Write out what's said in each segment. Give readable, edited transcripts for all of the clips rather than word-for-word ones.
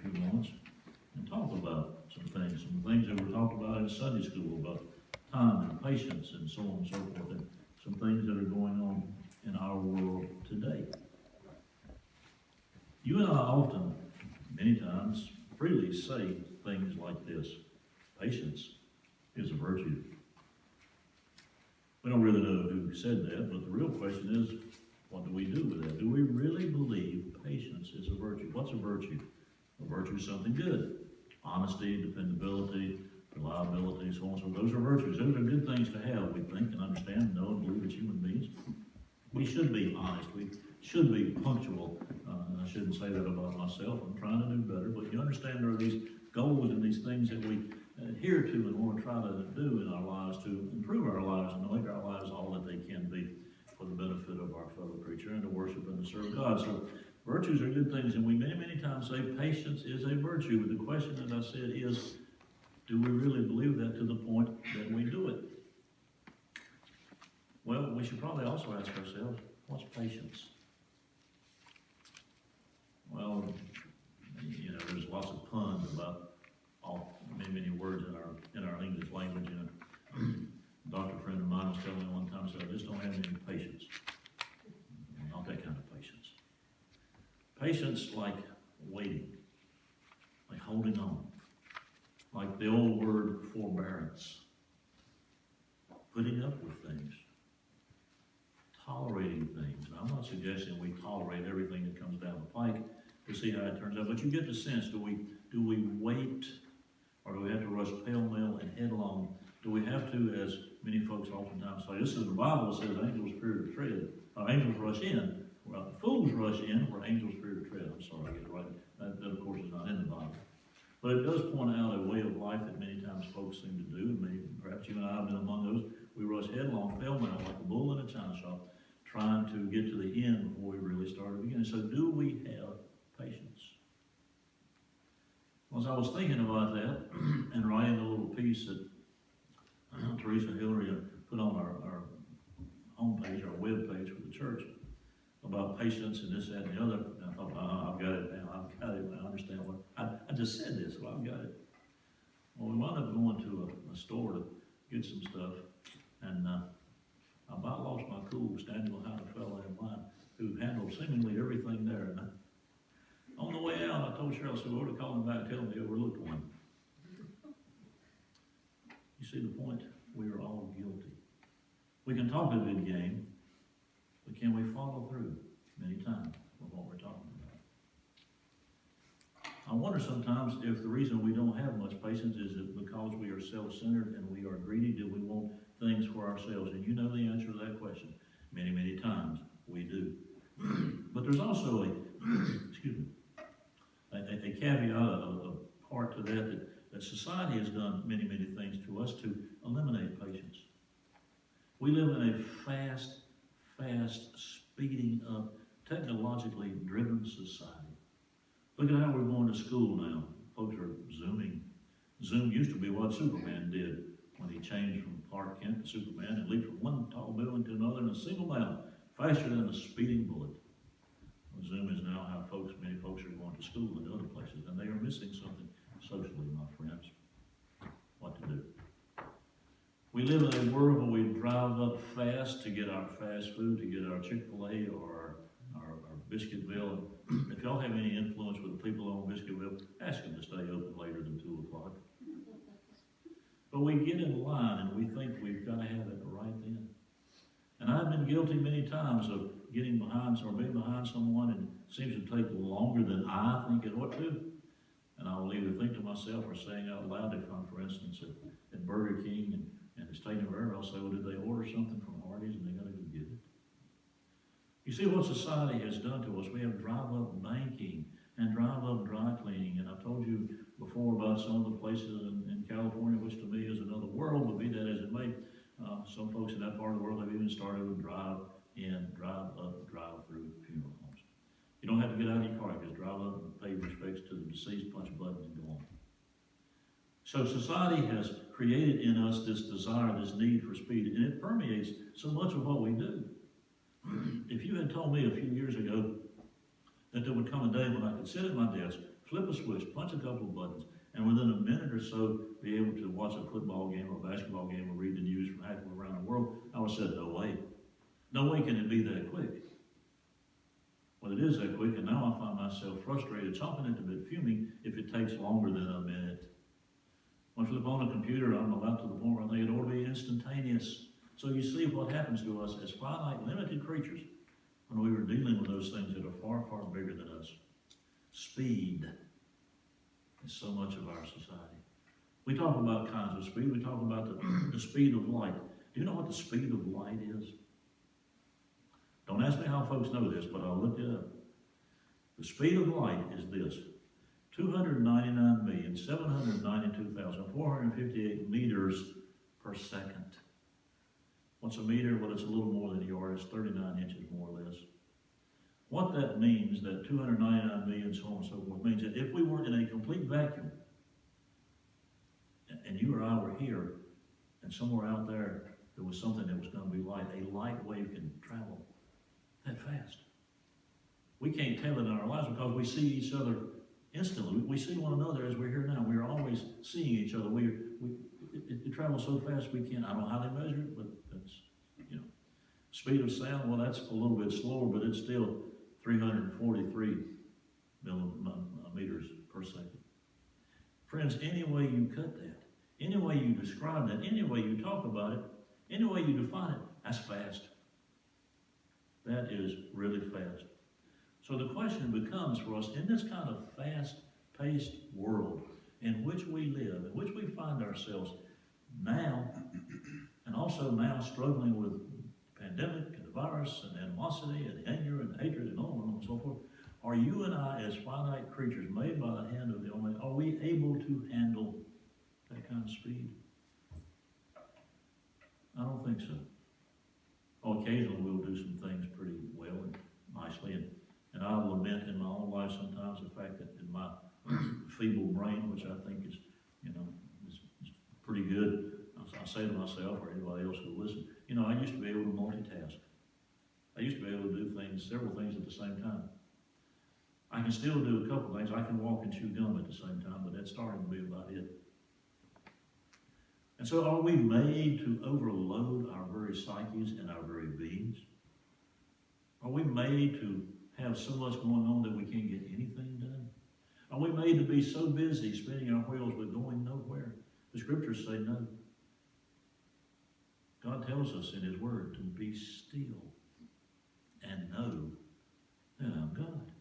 few moments and talk about some things that were talked about in Sunday school about time and patience and so on and so forth, and some things that are going on in our world today. You and I often, many times, freely say things like this: patience is a virtue. We don't really know who said that, but the real question is, what do we do with that? Do we really believe patience is a virtue? What's a virtue? A virtue is something good. Honesty, dependability, reliability, so on and so forth. Those are virtues. Those are good things to have, we think, and understand, know, and believe as human beings. We should be honest. We should be punctual. I shouldn't say that about myself. I'm trying to do better, but you understand there are these goals and these things that we adhere to and want to try to do in our lives to improve our lives and make our lives all that they can be for the benefit of our fellow creature and to worship and to serve God. So virtues are good things, and we many, many times say patience is a virtue. But the question, as I said, is, do we really believe that to the point that we do it? Well, we should probably also ask ourselves, what's patience? Well, you know, there's lots of puns about many words in our English language. You know, a doctor friend of mine was telling me one time, said, I just don't have any patience. Not that kind of patience. Patience like waiting, like holding on, like the old word forbearance, putting up with things, tolerating things. Now, I'm not suggesting we tolerate everything that comes down the pike to see how it turns out, but you get the sense, do we wait, or do we have to rush pell-mell and headlong? Do we have to, as many folks oftentimes say, this is the Bible says angels fear to tread, angels rush in, well, fools rush in where angels fear to tread. I'm sorry, I get it right. That of course is not in the Bible. But it does point out a way of life that many times folks seem to do, and maybe perhaps you and I have been among those. We rush headlong, pell-mell, like a bull in a china shop, trying to get to the end before we really start at the beginning. So do we have patience? Well, as I was thinking about that and writing a little piece that Teresa Hillary put on our homepage, our web page for the church, about patience and this, that, and the other, and I thought, I've got it now. I've got it. I understand what I just said this, so I've got it. Well, we wound up going to a store to get some stuff, and I about lost my cool standing behind a fellow in line who handled seemingly everything there. And on the way out, I told Cheryl, I said, we ought to call him back and tell him he overlooked one. You see the point? We are all guilty. We can talk a good game, but can we follow through many times with what we're talking about? I wonder sometimes if the reason we don't have much patience is it because we are self-centered and we are greedy. Do we want things for ourselves? And you know the answer to that question. Many, many times we do. But there's also a caveat, a part to that society has done many, many things to us to eliminate patience. We live in a fast, speeding up, technologically driven society. Look at how we're going to school now. Folks are Zooming. Zoom used to be what Superman did when he changed from Clark Kent to Superman and leaped from one tall building to another in a single bound, faster than a speeding bullet. Well, Zoom is now how many folks are going to school and other places, and they are missing something socially, my friends. What to do? We live in a world where we drive up fast to get our fast food, to get our Chick-fil-A or our Biscuitville. If y'all have any influence with the people on Biscuitville, ask them to stay open later than 2 o'clock. But we get in line and we think we've got to have it right then. And I've been guilty many times of getting behind or being behind someone, and it seems to take longer than I think it ought to. And I will either think to myself or saying out loud, if I'm, for instance, at Burger King and it's taking forever, I'll say, well, did they order something from Hardee's and they got to go get it? You see what society has done to us. We have drive-up banking and drive-up dry cleaning. And I've told you before about some of the places in California, which to me is another world, but be that as it may, some folks in that part of the world have even started with drive-in, drive-up, drive-through funeral homes. You don't have to get out of your car. Just drive up and pay respects to the deceased, punch a button, and go on. So society has created in us this desire, this need for speed, and it permeates so much of what we do. If you had told me a few years ago that there would come a day when I could sit at my desk, flip a switch, punch a couple of buttons, and within a minute or so be able to watch a football game or a basketball game or read the news from halfway around the world. I would have said, no way. No way can it be that quick. Well, it is that quick, and now I find myself frustrated, chomping at the bit, fuming if it takes longer than a minute. When I flip on a computer, I'm about to the point where I think it ought to be instantaneous. So you see what happens to us as finite, limited creatures when we were dealing with those things that are far, far bigger than us. Speed is so much of our society. We talk about kinds of speed. We talk about the speed of light. Do you know what the speed of light is? Don't ask me how folks know this, but I looked it up. The speed of light is this: 299,792,458 meters per second. What's a meter? Well, it's a little more than a yard. It's 39 inches, more or less. What that means, that 299 million, so on and so forth, means that if we were in a complete vacuum, and you or I were here, and somewhere out there was something that was going to be light, a light wave can travel that fast. We can't tell it in our lives because we see each other instantly. We see one another as we're here now. We're always seeing each other. It travels so fast we can't. I don't know how they measure it, but that's, speed of sound. Well, that's a little bit slower, but it's still 343 millimeters per second. Friends, any way you cut that, any way you describe that, any way you talk about it, any way you define it, that's fast. That is really fast. So the question becomes for us, in this kind of fast-paced world in which we live, in which we find ourselves now, and also now struggling with the pandemic and the virus and the animosity and the anger and the hatred and on and so forth, are you and I, as finite creatures made by the hand of the Almighty, are we able to handle that kind of speed? I don't think so. Oh, occasionally we'll do some things pretty well and nicely, and I lament in my own life sometimes the fact that in my feeble brain, which I think is pretty good, I say to myself or anybody else who will listen, I used to be able to multitask. I used to be able to do several things at the same time. I can still do a couple things. I can walk and chew gum at the same time, but that's starting to be about it. And so are we made to overload our very psyches and our very beings? Are we made to have so much going on that we can't get anything done? Are we made to be so busy spinning our wheels but going nowhere? The scriptures say no. God tells us in His Word to be still and know that I'm God.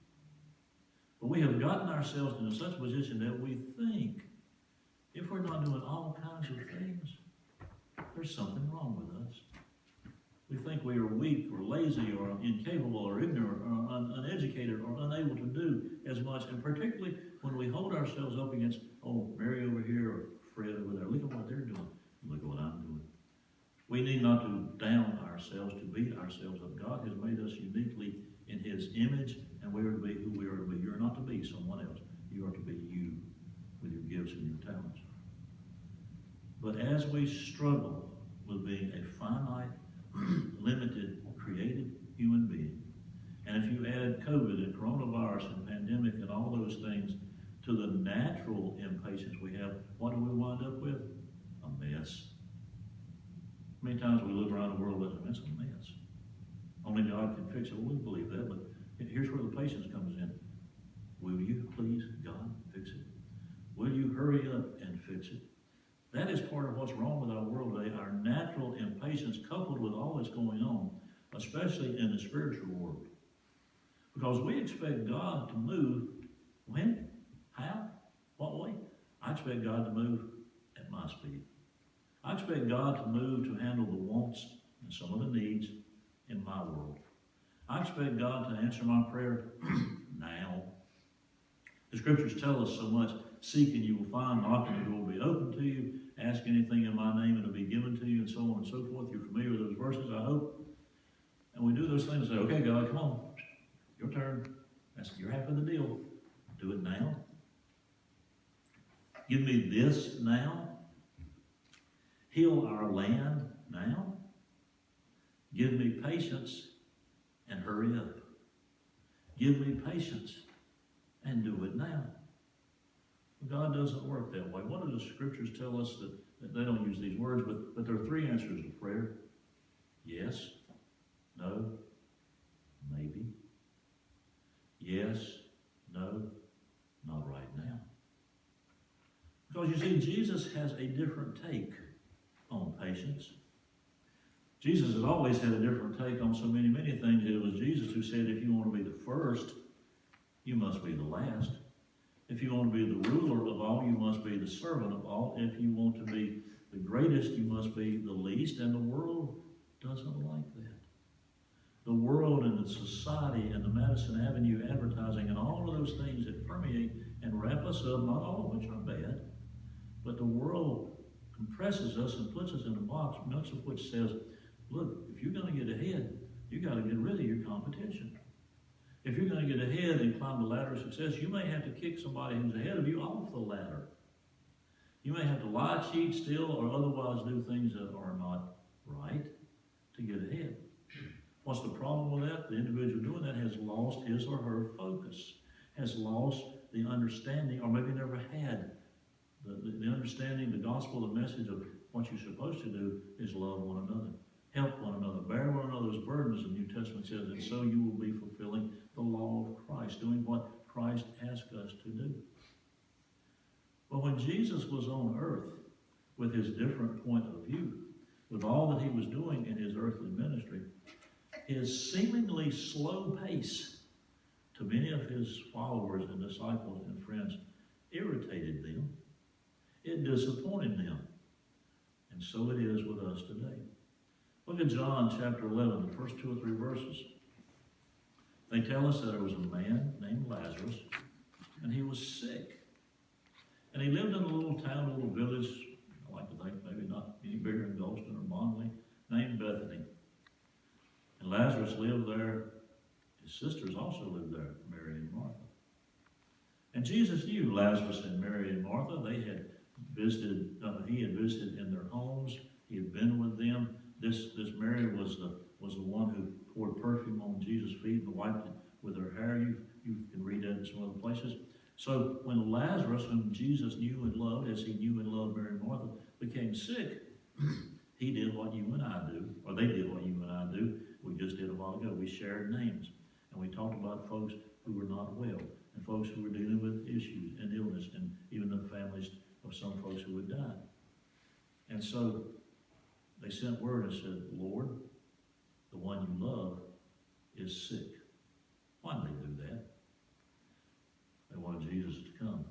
But we have gotten ourselves in such a position that we think if we're not doing all kinds of things, there's something wrong with us. We think we are weak or lazy or incapable or ignorant or uneducated or unable to do as much, and particularly when we hold ourselves up against, oh, Mary over here or Fred over there, look at what they're doing, look at what I'm doing. We need not to down ourselves, to beat ourselves up. God has made us uniquely in His image, and we are to be who we are to be. You're not to be someone else. You are to be you with your gifts and your talents. But as we struggle with being a finite, limited, created human being, and if you add COVID and coronavirus and pandemic and all those things to the natural impatience we have, what do we wind up with? A mess. Many times we look around the world and it's a mess. Only God can fix it. Well, we believe that, but here's where the patience comes in. Will you please, God, fix it? Will you hurry up and fix it? That is part of what's wrong with our world today, our natural impatience coupled with all that's going on, especially in the spiritual world. Because we expect God to move when, how, what way? I expect God to move at my speed. I expect God to move to handle the wants and some of the needs in my world. I expect God to answer my prayer now. The scriptures tell us so much. Seek and you will find, knock and the door will be open to you, ask anything in my name and it will be given to you, and so on and so forth. You're familiar with those verses, I hope. And we do those things and say, okay, God, come on, your turn. You're half of the deal. Do it now. Give me this now. Heal our land now. Give me patience and hurry up. Give me patience and do it now. God doesn't work that way. What do the scriptures tell us that they don't use these words, but there are three answers to prayer. Yes, no, maybe. Yes, no, not right now. Because you see, Jesus has a different take on patience. Jesus has always had a different take on so many things. It was Jesus who said, if you want to be the first, you must be the last. If you want to be the ruler of all, you must be the servant of all. If you want to be the greatest, you must be the least. And the world doesn't like that. The world and the society and the Madison Avenue advertising and all of those things that permeate and wrap us up, not all of which are bad, but the world compresses us and puts us in a box, much of which says, look, if you're going to get ahead, you got to get rid of your competition. If you're going to get ahead and climb the ladder of success, you may have to kick somebody who's ahead of you off the ladder. You may have to lie, cheat, steal, or otherwise do things that are not right to get ahead. What's the problem with that? The individual doing that has lost his or her focus, has lost the understanding, or maybe never had the understanding, the gospel, the message of what you're supposed to do is love one another. Help one another, bear one another's burdens, the New Testament says, and so you will be fulfilling the law of Christ, doing what Christ asked us to do. But when Jesus was on earth, with his different point of view, with all that he was doing in his earthly ministry, his seemingly slow pace to many of his followers and disciples and friends irritated them. It disappointed them. And so it is with us today. Look at John chapter 11, the first 2 or 3 verses. They tell us that there was a man named Lazarus, and he was sick. And he lived in a little town, a little village, I like to think maybe not any bigger than Golston or Bondley, named Bethany. And Lazarus lived there. His sisters also lived there, Mary and Martha. And Jesus knew Lazarus and Mary and Martha. They had visited, he had visited in their homes. He had been with them. This Mary was the one who poured perfume on Jesus' feet and wiped it with her hair. You can read that in some other places. So when Lazarus, whom Jesus knew and loved, as he knew and loved Mary and Martha, became sick, he did what you and I do, or they did what you and I do. We just did a while ago. We shared names, and we talked about folks who were not well, and folks who were dealing with issues and illness, and even the families of some folks who had died. And so they sent word and said, Lord, the one you love is sick. Why did they do that? They wanted Jesus to come.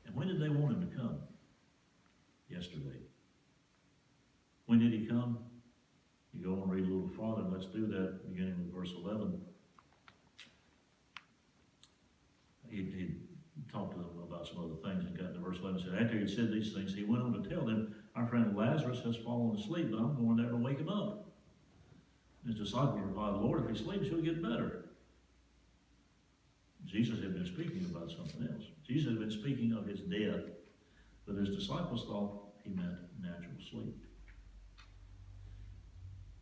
And when did they want him to come? Yesterday. When did he come? You go and read a little farther, and let's do that, beginning with verse 11. He talked to them about some other things and got to verse 11 and said, after he had said these things, he went on to tell them, our friend Lazarus has fallen asleep, but I'm going there to wake him up. His disciples replied, Lord, if he sleeps, he'll get better. Jesus had been speaking about something else. Jesus had been speaking of his death, but his disciples thought he meant natural sleep.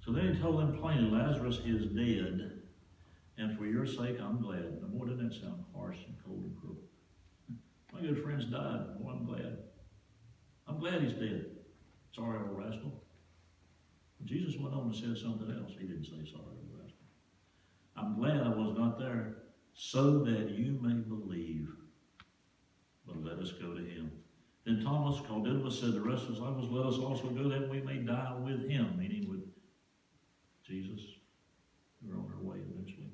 So then he told them plainly, Lazarus is dead, and for your sake I'm glad. Now, boy, doesn't that sound harsh and cold and cruel? My good friends died. Boy, I'm glad. I'm glad he's dead. Sorry, old rascal. But Jesus went on and said something else. He didn't say sorry, old rascal. I'm glad I was not there, so that you may believe. But let us go to him. Then Thomas, called Didymus, said to the rest of the disciples, let us also go that we may die with him, meaning with Jesus. We were on our way eventually.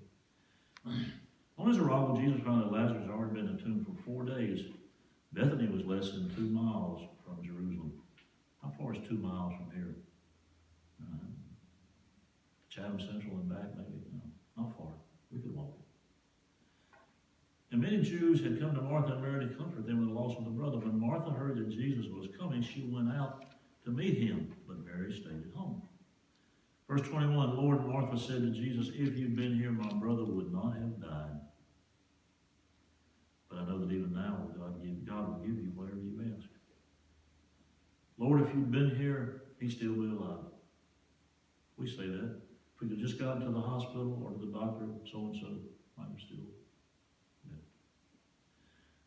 On his arrival, Jesus found that Lazarus had already been in the tomb for 4 days. Bethany was less than 2 miles from Jerusalem. How far is 2 miles from here? Chatham Central and back, maybe? No, not far. We could walk it. And many Jews had come to Martha and Mary to comfort them with the loss of the brother. When Martha heard that Jesus was coming, she went out to meet him, but Mary stayed at home. Verse 21, Lord, Martha said to Jesus, if you'd been here, my brother would not have died. But I know that even now God will give you whatever you ask. Lord, if you'd been here, he'd still be alive. We say that. If we could just got to the hospital or to the doctor, so-and-so, might be still dead.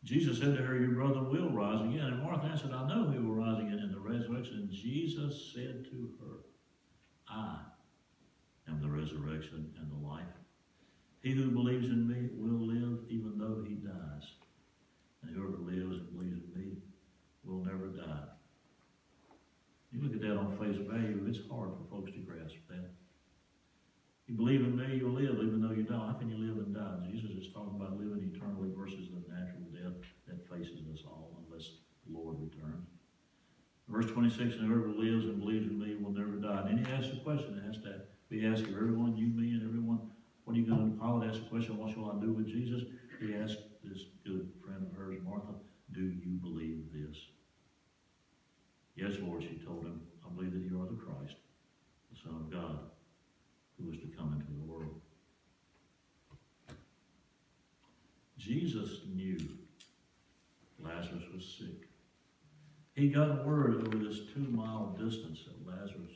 Jesus said to her, your brother will rise again. And Martha answered, I know he will rise again in the resurrection. And Jesus said to her, I am the resurrection and the life. He who believes in me will live even though he dies. And whoever lives and believes in me will never die. You look at that on face value, it's hard for folks to grasp that. You believe in me, you'll live even though you don't. How can you live and die? Jesus is talking about living eternally versus the natural death that faces us all unless the Lord returns. Verse 26, and whoever lives and believes in me will never die. And then he asks the question, it has to be asked of everyone, you, me, and everyone. What are you going to do? Pilate asked the question, what shall I do with Jesus? He asked this good friend of hers, Martha, do you believe this? Yes, Lord, she told him, I believe that you are the Christ, the Son of God, who is to come into the world. Jesus knew Lazarus was sick. He got word over this 2-mile distance that Lazarus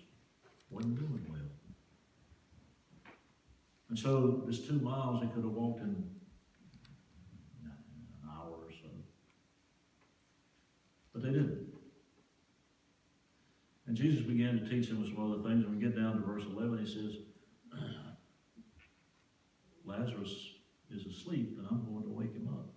wasn't doing well. And so this 2 miles he could have walked in an hour or so. But they didn't. And Jesus began to teach them some other things. When we get down to verse 11, he says, Lazarus is asleep, and I'm going to wake him up.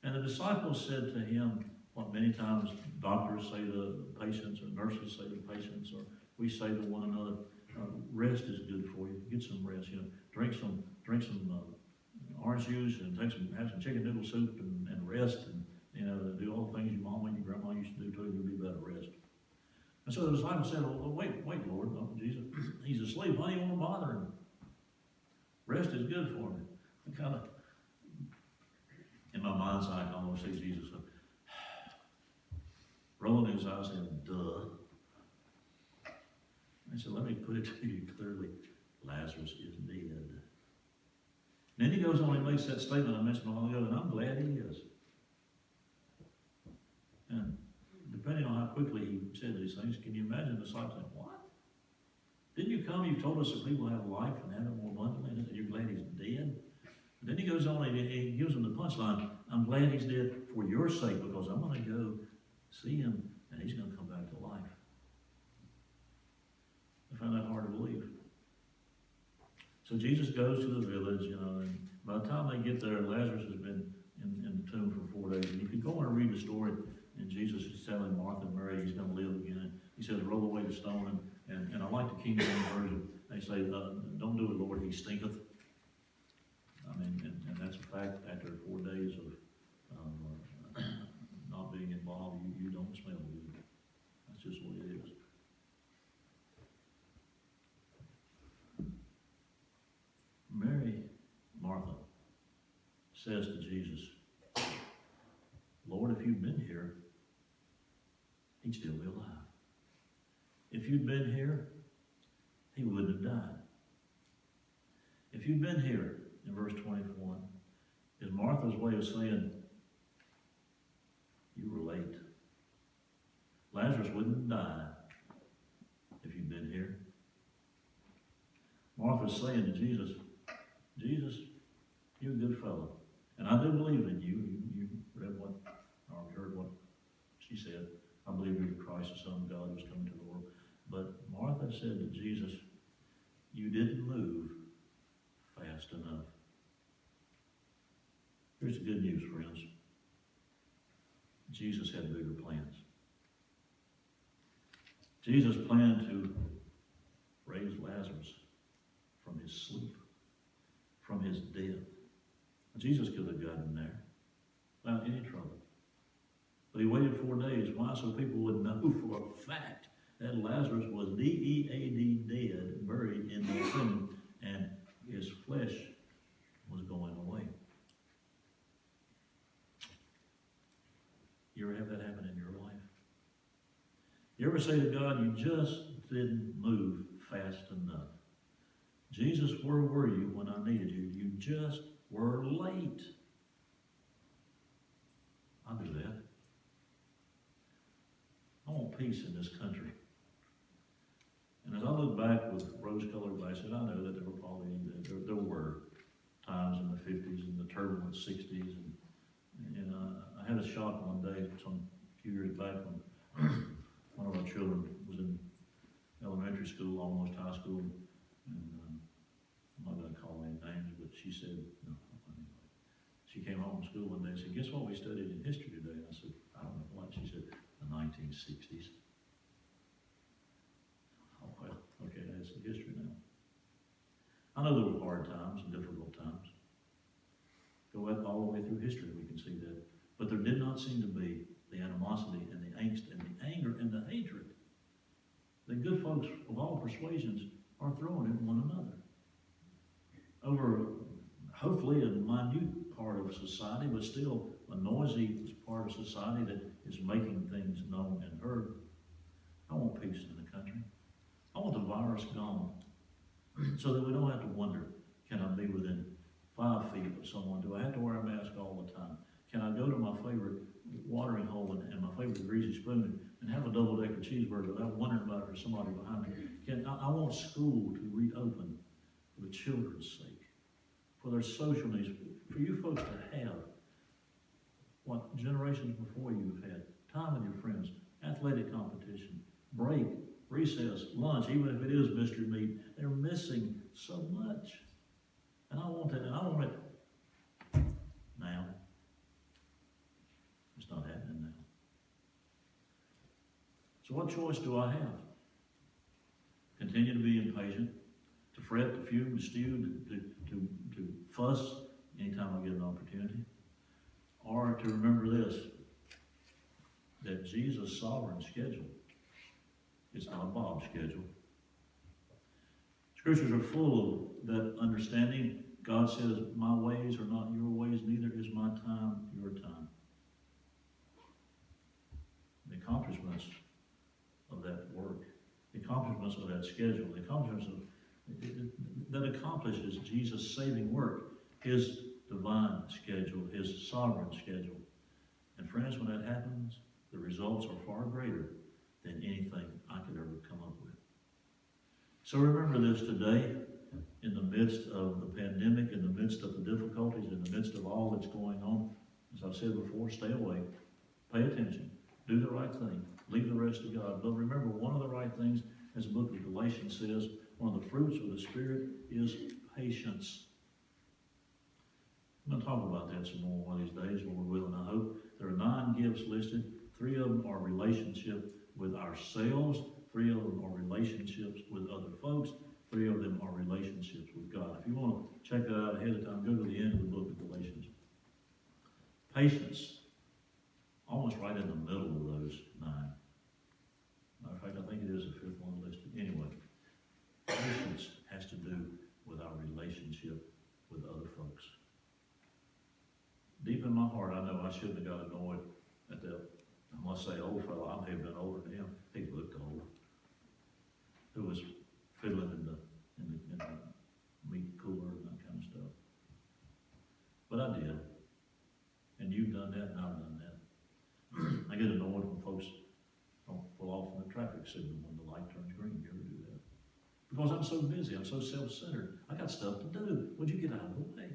And the disciples said to him, what many times doctors say to patients, or nurses say to patients, or we say to one another, rest is good for you. Get some rest. Drink some orange juice and have some chicken noodle soup and rest, and do all the things your mama and your grandma used to do too. You'll be better rest. And so the disciples said, well, wait, Lord, no, Jesus, he's asleep. Why do you want to bother him? Rest is good for him. I kind of, in my mind's eye, I can almost see Jesus rolling his eyes saying, duh. I said, let me put it to you clearly. Lazarus is dead. And then he goes on and makes that statement I mentioned a while ago, and I'm glad he is. And depending on how quickly he said these things, can you imagine the disciples saying, what? Didn't you come? You told us that people have life and have it more abundantly, and you're glad he's dead? And then he goes on and he gives them the punchline. I'm glad he's dead for your sake, because I'm going to go see him, and he's going to come back to life. I find that hard to believe. So Jesus goes to the village, and by the time they get there, Lazarus has been in the tomb for 4 days. And you could go and read the story, and Jesus is telling Martha and Mary he's going to live again. He says, roll away the stone, and I like the King James Version. They say, don't do it, Lord, he stinketh. I mean, and that's a fact. After 4 days of not being involved, you don't smell good. That's just what it is. Martha says to Jesus, Lord, if you'd been here, he'd still be alive. If you'd been here, he wouldn't have died. If you'd been here, in verse 21, is Martha's way of saying, you were late. Lazarus wouldn't die if you'd been here. Martha's saying to Jesus, Jesus, you're a good fellow. And I do believe in you. You read what, or heard what she said. I believe you're the Christ, the Son of God, who's coming to the world. But Martha said to Jesus, you didn't move fast enough. Here's the good news, friends. Jesus had bigger plans. Jesus planned to raise Lazarus from his sleep, from his death. Jesus could have gotten him there without any trouble. But he waited 4 days. Why? So people would know for a fact that Lazarus was D-E-A-D, dead, buried in the tomb, and his flesh was going away. You ever have that happen in your life? You ever say to God, you just didn't move fast enough? Jesus, where were you when I needed you? You just were late. I'll do that. I want peace in this country. And as I look back with rose-colored glasses, I know that there were times in the 50s and the turbulent 60s, and a shock one day, some few years back, when one of our children was in elementary school, almost high school, and I'm not going to call any names, but she said, no, anyway. She came home from school one day and said, guess what we studied in history today? And I said, I don't know what. She said, the 1960s. Oh, well, okay, that's the history now. I know there were hard times and difficult times. Go all the way through history, we can see that. But there did not seem to be the animosity and the angst and the anger and the hatred that good folks of all persuasions are throwing at one another over, hopefully, a minute part of society, but still a noisy part of society that is making things known and heard. I want peace in the country. I want the virus gone so that we don't have to wonder, can I be within 5 feet of someone? Do I have to wear a mask all the time? Can I go to my favorite watering hole and my favorite greasy spoon and have a double-decker cheeseburger without wondering about it or somebody behind me? I want school to reopen for the children's sake, for their social needs, for you folks to have what generations before you have had, time with your friends, athletic competition, break, recess, lunch, even if it is mystery meat. They're missing so much. And I want that, and I want it now. It's not happening now. So what choice do I have? Continue to be impatient, to fret, to fume, to stew, to fuss anytime I get an opportunity? Or to remember this, that Jesus' sovereign schedule is not Bob's schedule. Scriptures are full of that understanding. God says, my ways are not your ways, neither is my time your time. The accomplishments of that work, the accomplishments of that schedule, the accomplishments that accomplishes Jesus' saving work, his divine schedule, his sovereign schedule. And friends, when that happens, the results are far greater than anything I could ever come up with. So remember this today, in the midst of the pandemic, in the midst of the difficulties, in the midst of all that's going on. As I've said before, stay awake, pay attention, do the right thing, leave the rest to God. But remember, one of the right things, as the book of Galatians says, one of the fruits of the Spirit is patience. I'm going to talk about that some more one of these days, Lord willing, I hope. There are 9 gifts listed. 3 of them are relationship with ourselves. 3 of them are relationships with other folks. 3 of them are relationships with God. If you want to check that out ahead of time, go to the end of the book of Galatians. Patience, almost right in the middle of those 9. Matter of fact, I think it is the 5th one listed. Anyway, patience has to do with our relationship with other folks. Deep in my heart, I know I shouldn't have got annoyed at that, I must say, old fellow. I may have been older than him. He looked old. Who was fiddling in the meat cooler and that kind of stuff. But I did. And you've done that, and I've done that. I get annoyed when folks don't pull off in the traffic signal when the light turns green. You ever do that? Because I'm so busy. I'm so self-centered. I got stuff to do. Would you get out of the way?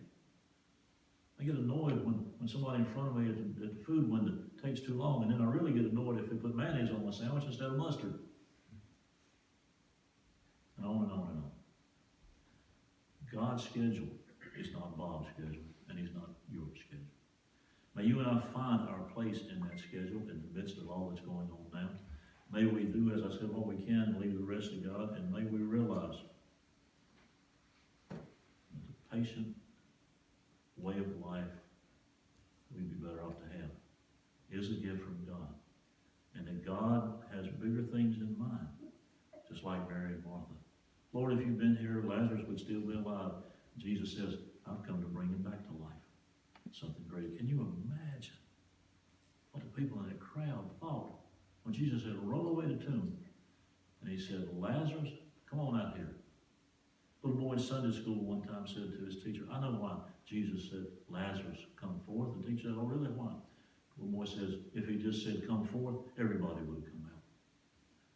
I get annoyed when somebody in front of me at the food window takes too long, and then I really get annoyed if they put mayonnaise on my sandwich instead of mustard. And on and on and on. God's schedule is not Bob's schedule, and he's not your schedule. May you and I find our place in that schedule in the midst of all that's going on now. May we do, as I said, what we can and leave the rest to God, and may we realize that the patient way of life we'd be better off to have is a gift from God. And that God has bigger things in mind, just like Mary and Martha. Lord, if you've been here, Lazarus would still be alive. Jesus says, I've come to bring him back to life. Something great. Can you imagine what the people in that crowd thought when Jesus said, roll away the tomb? And he said, Lazarus, come on out here. Little boy in Sunday school one time said to his teacher, I know why Jesus said, Lazarus, come forth. And the teacher said, oh, really? Why? The little boy says, if he just said, come forth, everybody would have come out.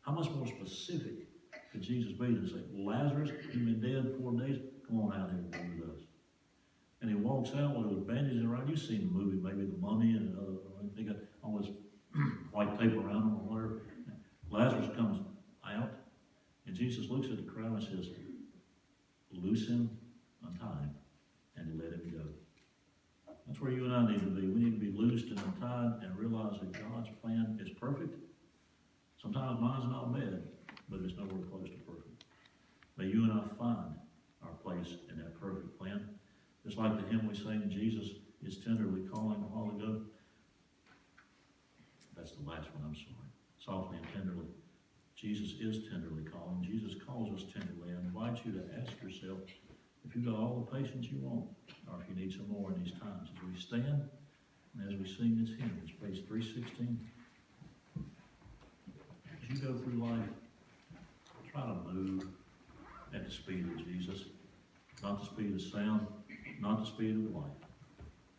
How much more specific could Jesus be than say, Lazarus, you've been dead 4 days, come on out here and be with us. And he walks out with his bandages around. You've seen the movie, maybe The Mummy, and he loose him, untie him, and to let him go. That's where you and I need to be. We need to be loosed and untied and realize that God's plan is perfect. Sometimes mine's not bad, but it's nowhere close to perfect. May you and I find our place in that perfect plan. Just like the hymn we sang, Jesus is tenderly calling a while ago. That's the last one, I'm sorry. Softly and tenderly. Jesus is tenderly calling. Jesus calls us tenderly. I invite you to ask yourself if you've got all the patience you want, or if you need some more in these times. As we stand and as we sing this hymn, it's page 316. As you go through life, try to move at the speed of Jesus. Not the speed of sound, not the speed of light,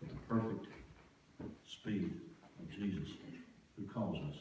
but the perfect speed of Jesus who calls us